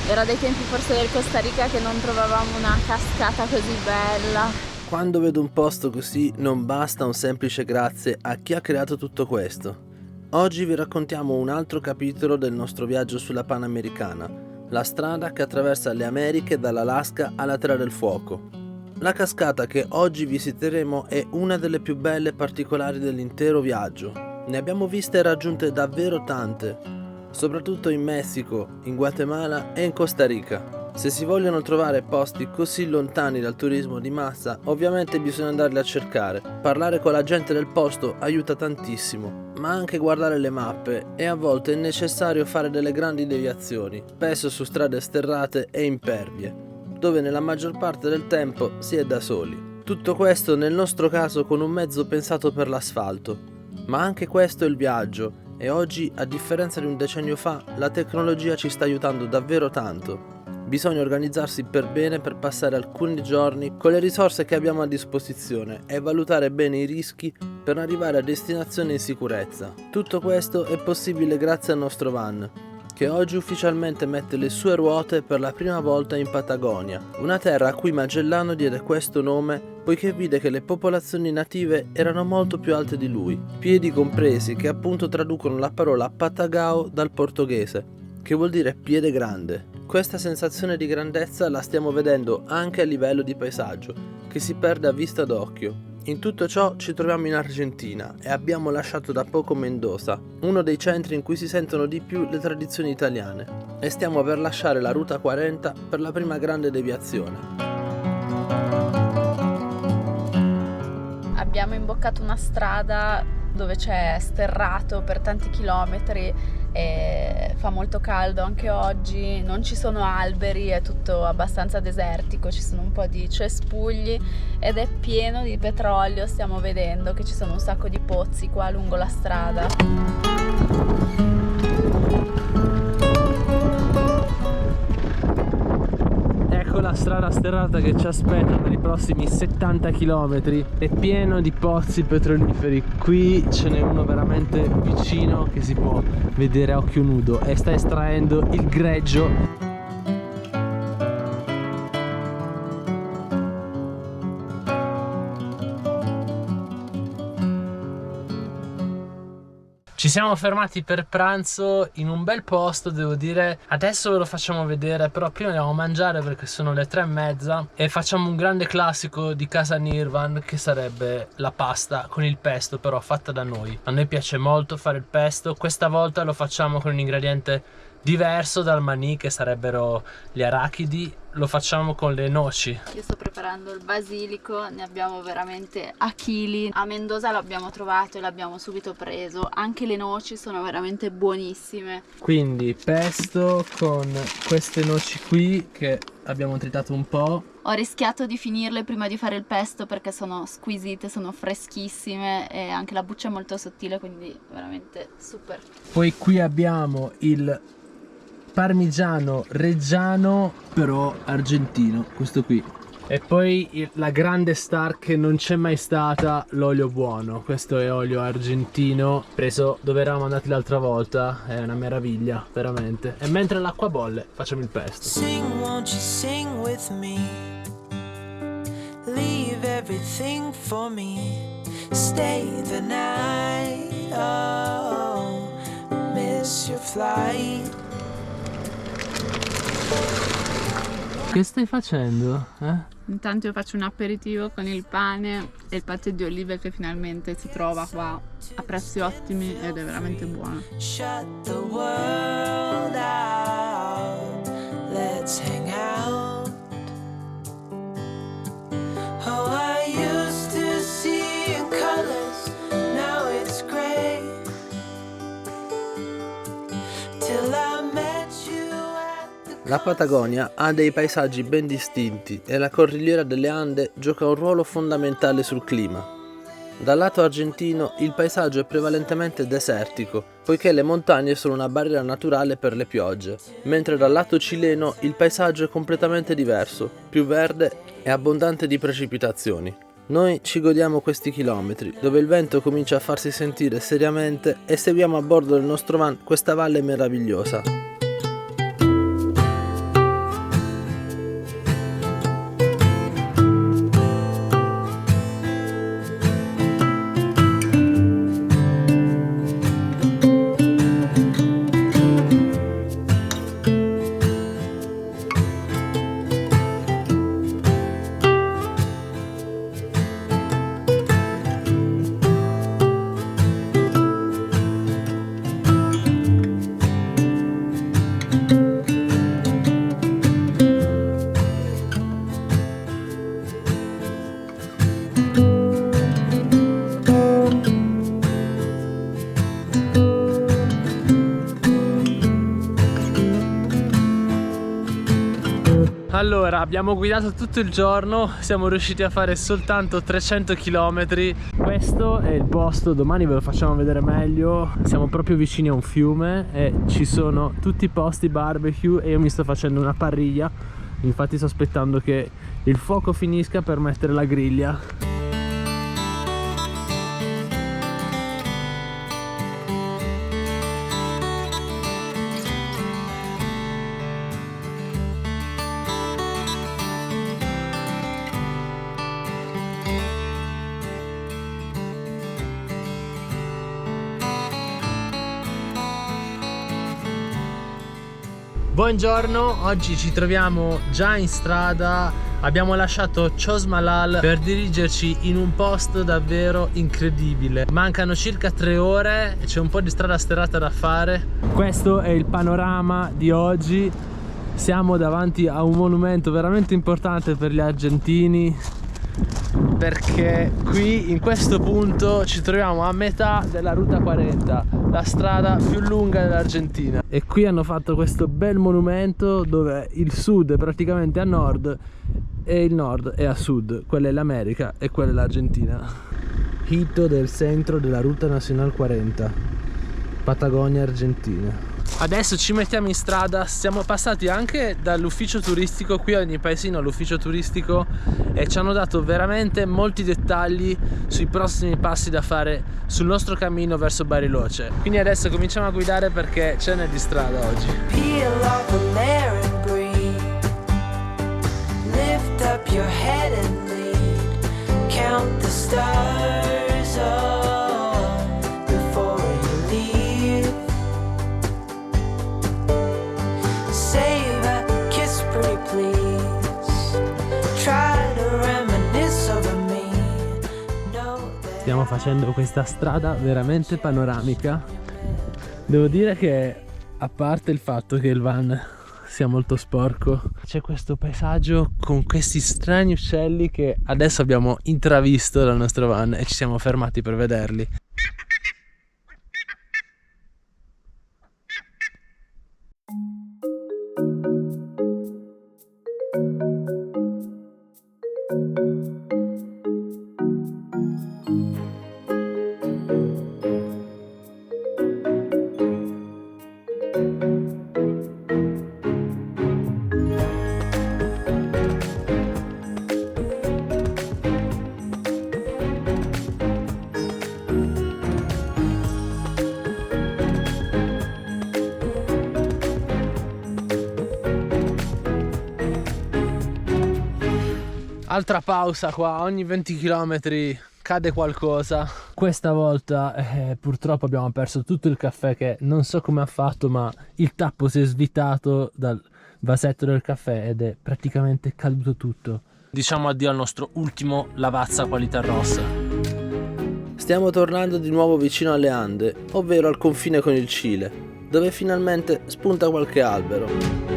Era dei tempi forse del Costa Rica che non trovavamo una cascata così bella. Quando vedo un posto così non basta un semplice grazie a chi ha creato tutto questo. Oggi vi raccontiamo un altro capitolo del nostro viaggio sulla Panamericana, la strada che attraversa le Americhe dall'Alaska alla Terra del Fuoco. La cascata che oggi visiteremo è una delle più belle e particolari dell'intero viaggio. Ne abbiamo viste e raggiunte davvero tante, soprattutto in Messico, in Guatemala e in Costa Rica. Se si vogliono trovare posti così lontani dal turismo di massa, ovviamente bisogna andarli a cercare. Parlare con la gente del posto aiuta tantissimo, ma anche guardare le mappe, e a volte è necessario fare delle grandi deviazioni, spesso su strade sterrate e impervie, dove nella maggior parte del tempo si è da soli. Tutto questo nel nostro caso con un mezzo pensato per l'asfalto. Ma anche questo è il viaggio, e oggi, a differenza di un decennio fa, la tecnologia ci sta aiutando davvero tanto. Bisogna organizzarsi per bene per passare alcuni giorni con le risorse che abbiamo a disposizione e valutare bene i rischi per arrivare a destinazione in sicurezza. Tutto questo è possibile grazie al nostro van, che oggi ufficialmente mette le sue ruote per la prima volta in Patagonia, una terra a cui Magellano diede questo nome poiché vide che le popolazioni native erano molto più alte di lui, piedi compresi, che appunto traducono la parola Patagao dal portoghese, che vuol dire piede grande. Questa sensazione di grandezza la stiamo vedendo anche a livello di paesaggio, che si perde a vista d'occhio. In tutto ciò ci troviamo in Argentina e abbiamo lasciato da poco Mendoza, uno dei centri in cui si sentono di più le tradizioni italiane, e stiamo per lasciare la Ruta 40 per la prima grande deviazione. Abbiamo imboccato una strada dove c'è sterrato per tanti chilometri e fa molto caldo anche oggi, non ci sono alberi, è tutto abbastanza desertico, ci sono un po' di cespugli ed è pieno di petrolio. Stiamo vedendo che ci sono un sacco di pozzi qua lungo la strada. Ecco la strada sterrata che ci aspetta per i prossimi 70 km, è pieno di pozzi petroliferi. Qui ce n'è uno veramente vicino che si può vedere a occhio nudo e sta estraendo il greggio. Ci siamo fermati per pranzo in un bel posto, devo dire. Adesso ve lo facciamo vedere, però prima andiamo a mangiare perché sono le 3:30 e facciamo un grande classico di casa Nirvan, che sarebbe la pasta con il pesto, però fatta da noi. A noi piace molto fare il pesto, questa volta lo facciamo con un ingrediente diverso dal manì, che sarebbero gli arachidi. Lo facciamo con le noci. Io sto preparando il basilico, ne abbiamo veramente a chili. A Mendoza l'abbiamo trovato e l'abbiamo subito preso. Anche le noci sono veramente buonissime. Quindi pesto con queste noci qui che abbiamo tritato un po'. Ho rischiato di finirle prima di fare il pesto perché sono squisite, sono freschissime e anche la buccia è molto sottile, quindi veramente super. Poi qui abbiamo il parmigiano reggiano, però argentino, questo qui. E poi la grande star che non c'è mai stata, l'olio buono. Questo è olio argentino preso dove eravamo andati l'altra volta, è una meraviglia veramente. E mentre l'acqua bolle facciamo il pesto. Sing, won't you sing with me? Leave everything for me. Stay the night. Oh, miss your flight. Che stai facendo? Intanto io faccio un aperitivo con il pane e il patè di olive che finalmente si trova qua a prezzi ottimi ed è veramente buono. Shut the world out. Let's hang out. Oh, I used to see in colors. Now it's gray. Till I met you at the La Patagonia ha dei paesaggi ben distinti e la Corrigliera delle Ande gioca un ruolo fondamentale sul clima. Dal lato argentino il paesaggio è prevalentemente desertico, poiché le montagne sono una barriera naturale per le piogge, mentre dal lato cileno il paesaggio è completamente diverso, più verde e abbondante di precipitazioni. Noi ci godiamo questi chilometri, dove il vento comincia a farsi sentire seriamente, e seguiamo a bordo del nostro van questa valle meravigliosa. Allora, abbiamo guidato tutto il giorno, siamo riusciti a fare soltanto 300 km. Questo è il posto, domani ve lo facciamo vedere meglio. Siamo proprio vicini a un fiume e ci sono tutti i posti barbecue e io mi sto facendo una parriglia. Infatti sto aspettando che il fuoco finisca per mettere la griglia. Buongiorno, oggi ci troviamo già in strada, abbiamo lasciato Chosmalal per dirigerci in un posto davvero incredibile. Mancano circa 3 ore e c'è un po' di strada sterrata da fare. Questo è il panorama di oggi, siamo davanti a un monumento veramente importante per gli argentini, perché qui in questo punto ci troviamo a metà della Ruta 40, la strada più lunga dell'Argentina, e qui hanno fatto questo bel monumento dove il sud è praticamente a nord e il nord è a sud. Quella è l'America e quella è l'Argentina. Hito del centro della Ruta Nacional 40, Patagonia Argentina. Adesso ci mettiamo in strada, siamo passati anche dall'ufficio turistico, qui ogni paesino ha l'ufficio turistico e ci hanno dato veramente molti dettagli sui prossimi passi da fare sul nostro cammino verso Bariloche. Quindi adesso cominciamo a guidare perché ce n'è di strada oggi. Peel off a layer and breathe. Lift up your head and lead. Count the stars up before you leave. Save a kiss, pretty please. Try to reminisce over me. Know that Stiamo facendo questa strada veramente panoramica. Devo dire che, a parte il fatto che il van sia molto sporco, c'è questo paesaggio con questi strani uccelli che adesso abbiamo intravisto dal nostro van e ci siamo fermati per vederli. Altra pausa qua, ogni 20 km cade qualcosa. Questa volta purtroppo abbiamo perso tutto il caffè, che non so come ha fatto, ma il tappo si è svitato dal vasetto del caffè ed è praticamente caduto tutto. Diciamo addio al nostro ultimo Lavazza qualità rossa. Stiamo tornando di nuovo vicino alle Ande, ovvero al confine con il Cile, dove finalmente spunta qualche albero.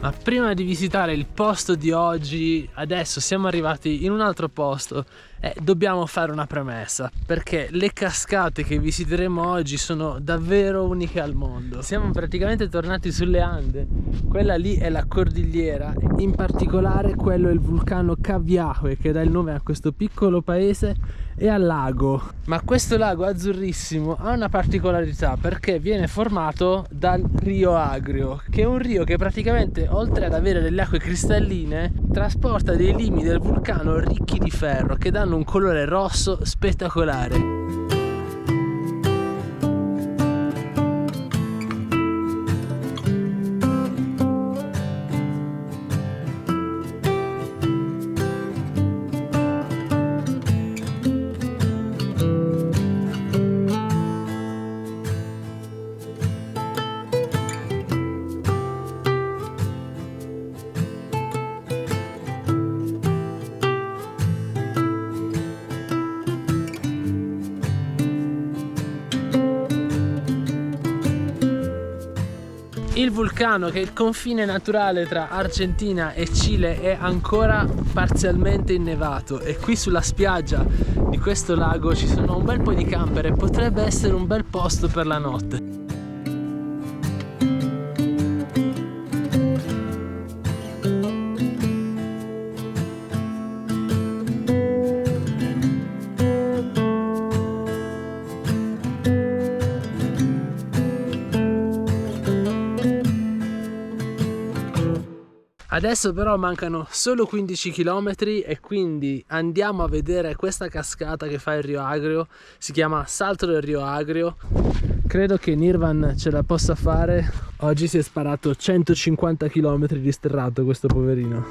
Ma prima di visitare il posto di oggi, adesso siamo arrivati in un altro posto e dobbiamo fare una premessa, perché le cascate che visiteremo oggi sono davvero uniche al mondo. Siamo praticamente tornati sulle Ande, quella lì è la cordigliera, in particolare quello è il vulcano Caviahue, che dà il nome a questo piccolo paese e al lago. Ma questo lago azzurrissimo ha una particolarità, perché viene formato dal Rio Agrio, che è un rio che praticamente, oltre ad avere delle acque cristalline, trasporta dei limi del vulcano ricchi di ferro che danno un colore rosso spettacolare. Il vulcano, che è il confine naturale tra Argentina e Cile, è ancora parzialmente innevato e qui sulla spiaggia di questo lago ci sono un bel po' di camper e potrebbe essere un bel posto per la notte. Adesso però mancano solo 15 km e quindi andiamo a vedere questa cascata che fa il Rio Agrio. Si chiama Salto del Rio Agrio. Credo che Nirvan ce la possa fare. Oggi si è sparato 150 km di sterrato questo poverino.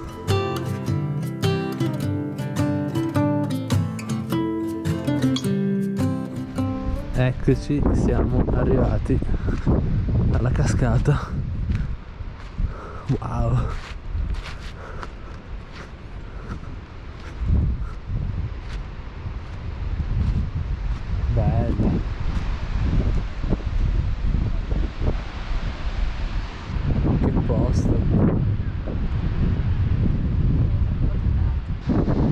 Eccoci, siamo arrivati alla cascata. Wow! Bello! Che posto!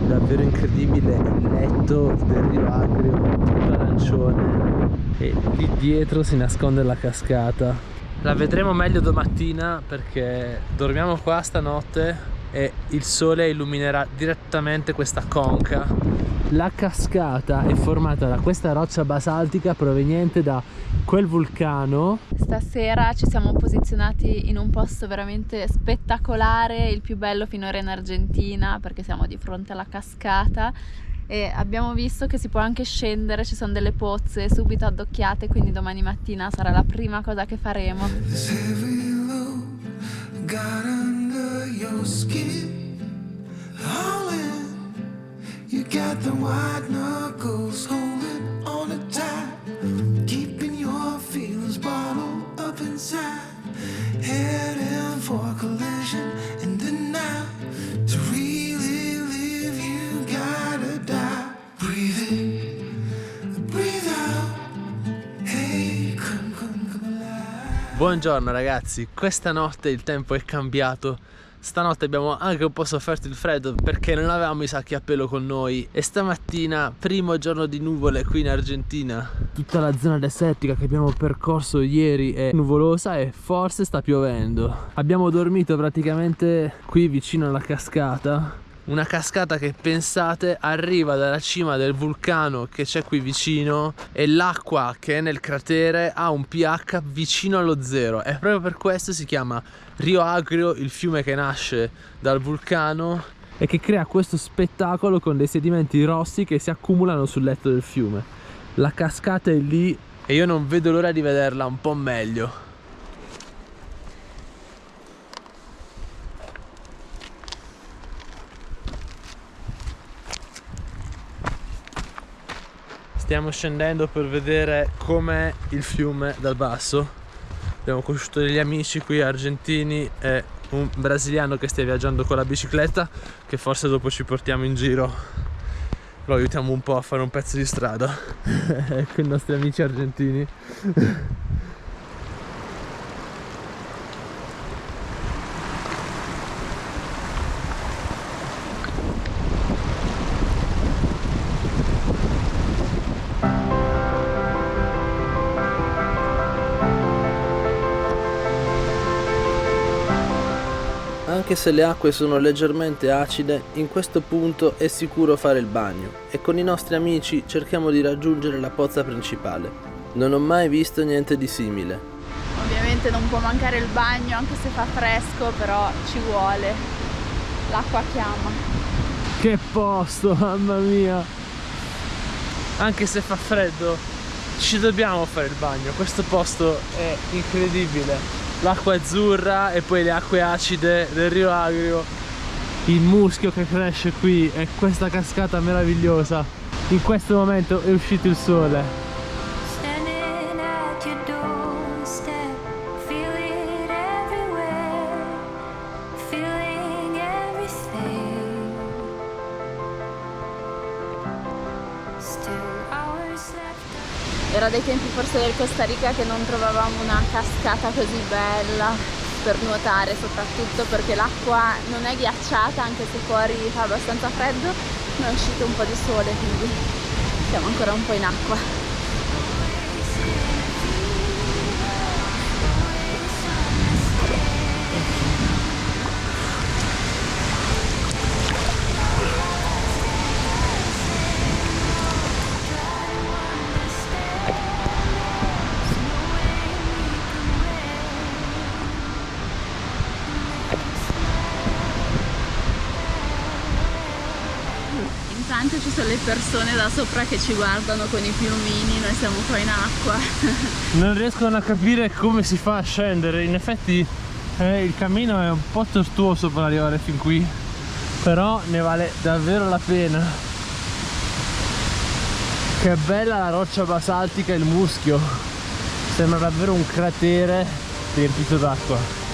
Davvero incredibile il letto del Rio Agrio, tutto arancione, e lì dietro si nasconde la cascata. La vedremo meglio domattina perché dormiamo qua stanotte e il sole illuminerà direttamente questa conca. La cascata è formata da questa roccia basaltica proveniente da quel vulcano. Stasera ci siamo posizionati in un posto veramente spettacolare, il più bello finora in Argentina, perché siamo di fronte alla cascata e abbiamo visto che si può anche scendere, ci sono delle pozze subito addocchiate, quindi domani mattina sarà la prima cosa che faremo. You got the white knuckles holding on it tight, keeping your feelings bottled up inside, heading for a collision in the night. To really live you gotta die. Breathe in, breathe out. Hey, come alive. Buongiorno ragazzi, questa notte il tempo è cambiato. Stanotte abbiamo anche un po' sofferto il freddo perché non avevamo i sacchi a pelo con noi e stamattina, primo giorno di nuvole qui in Argentina. Tutta la zona desertica che abbiamo percorso ieri è nuvolosa e forse sta piovendo. Abbiamo dormito praticamente qui vicino alla cascata. Una cascata che, pensate, arriva dalla cima del vulcano che c'è qui vicino e l'acqua che è nel cratere ha un pH vicino allo zero e proprio per questo si chiama Rio Agrio, il fiume che nasce dal vulcano e che crea questo spettacolo con dei sedimenti rossi che si accumulano sul letto del fiume. La cascata è lì e io non vedo l'ora di vederla un po' meglio. Stiamo scendendo per vedere com'è il fiume dal basso. Abbiamo conosciuto degli amici qui argentini e un brasiliano che stia viaggiando con la bicicletta, che forse dopo ci portiamo in giro, lo aiutiamo un po' a fare un pezzo di strada. Ecco i nostri amici argentini. Anche se le acque sono leggermente acide, in questo punto è sicuro fare il bagno e con i nostri amici cerchiamo di raggiungere la pozza principale. Non ho mai visto niente di simile. Ovviamente non può mancare il bagno anche se fa fresco, però ci vuole. L'acqua chiama. Che posto, mamma mia! Anche se fa freddo, ci dobbiamo fare il bagno. Questo posto è incredibile. L'acqua azzurra e poi le acque acide del Rio Agrio, il muschio che cresce qui e questa cascata meravigliosa. In questo momento è uscito il sole. Standing at your doorstep, feel it everywhere, feeling everything. Still hours left. Era dei tempi forse del Costa Rica che non trovavamo una cascata così bella per nuotare, soprattutto perché l'acqua non è ghiacciata, anche se fuori fa abbastanza freddo, ma è uscito un po' di sole, quindi siamo ancora un po' in acqua. ristorante ci sono le persone da sopra che ci guardano con i piumini, noi siamo qua in acqua. Non riescono a capire come si fa a scendere. In effetti il cammino è un po' tortuoso per arrivare fin qui, però ne vale davvero la pena. Che bella la roccia basaltica e il muschio, sembra davvero un cratere riempito d'acqua.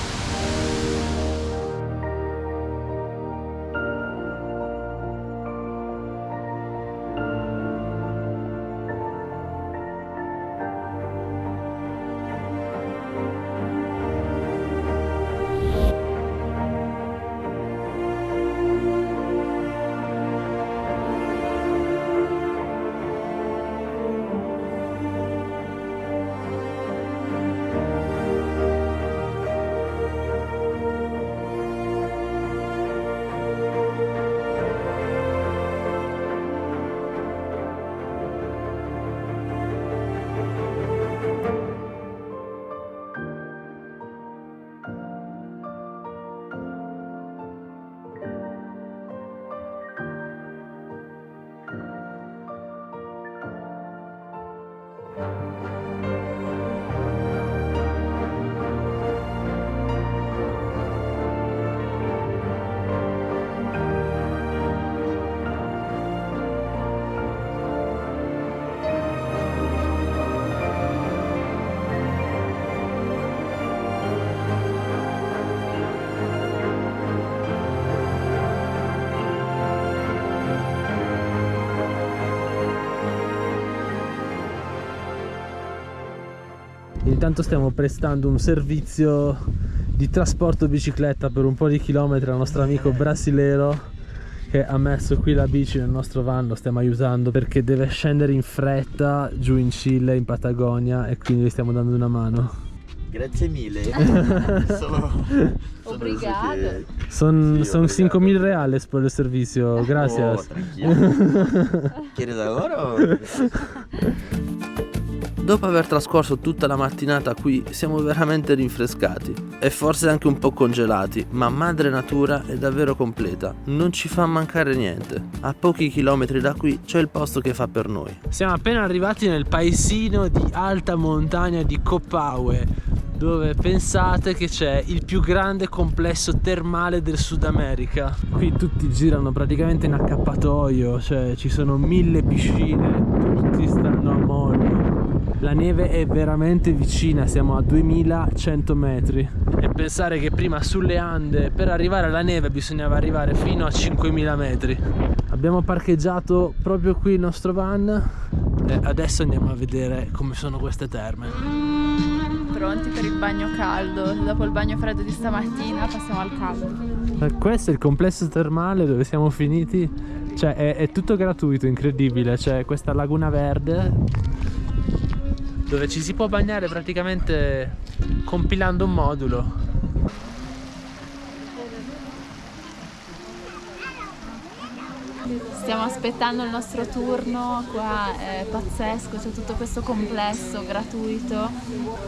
Intanto stiamo prestando un servizio di trasporto bicicletta per un po' di chilometri al nostro amico brasilero, che ha messo qui la bici nel nostro van. Lo stiamo aiutando perché deve scendere in fretta giù in Cile, in Patagonia, e quindi gli stiamo dando una mano. Grazie mille. Obrigado. Son Sí, obrigado. 5.000 reales por el servicio, gracias. Oh, tranquilo. ¿Quieres ahora o...? Dopo aver trascorso tutta la mattinata qui siamo veramente rinfrescati e forse anche un po' congelati, ma madre natura è davvero completa, non ci fa mancare niente. A pochi chilometri da qui c'è il posto che fa per noi. Siamo appena arrivati nel paesino di alta montagna di Copaue, dove pensate che c'è il più grande complesso termale del Sud America. Qui tutti girano praticamente in accappatoio, cioè ci sono 1000 piscine, tutti stanno a mollo. La neve è veramente vicina, siamo a 2100 metri. E pensare che prima sulle Ande per arrivare alla neve bisognava arrivare fino a 5000 metri. Abbiamo parcheggiato proprio qui il nostro van e adesso andiamo a vedere come sono queste terme. Pronti per il bagno caldo. Dopo il bagno freddo di stamattina passiamo al caldo. Questo è il complesso termale dove siamo finiti. Cioè è tutto gratuito, incredibile. C'è questa laguna verde dove ci si può bagnare praticamente compilando un modulo. Stiamo aspettando il nostro turno, qua è pazzesco, c'è tutto questo complesso gratuito,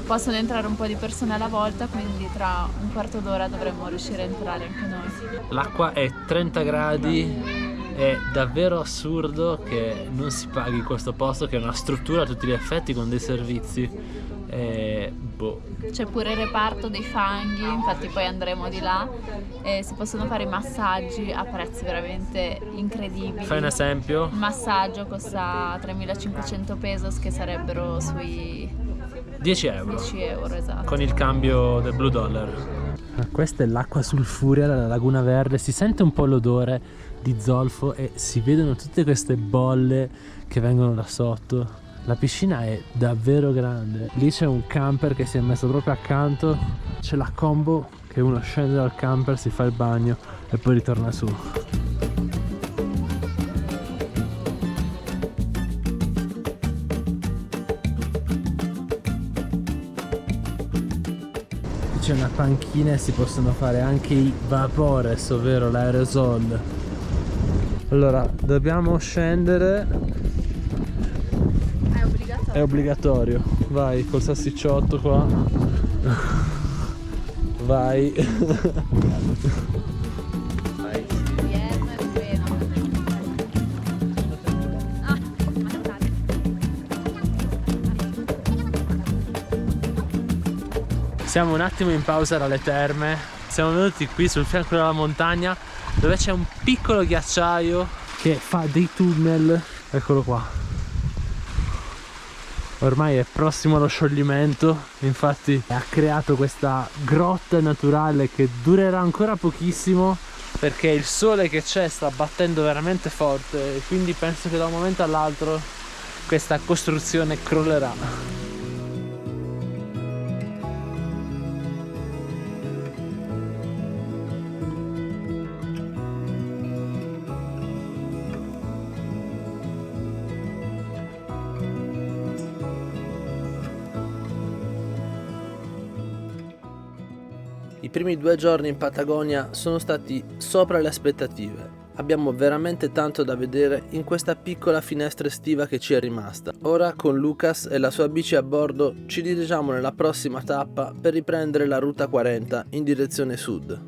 possono entrare un po' di persone alla volta, quindi tra un quarto d'ora dovremmo riuscire a entrare anche noi. L'acqua è 30 gradi, è davvero assurdo che non si paghi questo posto, che è una struttura a tutti gli effetti con dei servizi. C'è pure il reparto dei fanghi, infatti poi andremo di là e si possono fare i massaggi a prezzi veramente incredibili. Fai un esempio? Il massaggio costa 3.500 pesos, che sarebbero sui 10 euro. 10 euro, esatto. Con il cambio del blue dollar. Questa è l'acqua sulfurea della laguna verde, si sente un po' l'odore di zolfo e si vedono tutte queste bolle che vengono da sotto. La piscina è davvero grande. Lì c'è un camper che si è messo proprio accanto. C'è la combo che uno scende dal camper, si fa il bagno e poi ritorna su. C'è una panchina e si possono fare anche i vapores, ovvero l'aerosol. Allora, dobbiamo scendere. È obbligatorio. Vai col salsicciotto qua. Vai. Siamo un attimo in pausa dalle terme. Siamo venuti qui sul fianco della montagna dove c'è un piccolo ghiacciaio che fa dei tunnel. Eccolo qua. Ormai è prossimo allo scioglimento, infatti ha creato questa grotta naturale che durerà ancora pochissimo perché il sole che c'è sta battendo veramente forte e quindi penso che da un momento all'altro questa costruzione crollerà. I primi 2 giorni in Patagonia sono stati sopra le aspettative. Abbiamo veramente tanto da vedere in questa piccola finestra estiva che ci è rimasta. Ora con Lucas e la sua bici a bordo ci dirigiamo nella prossima tappa per riprendere la Ruta 40 in direzione sud.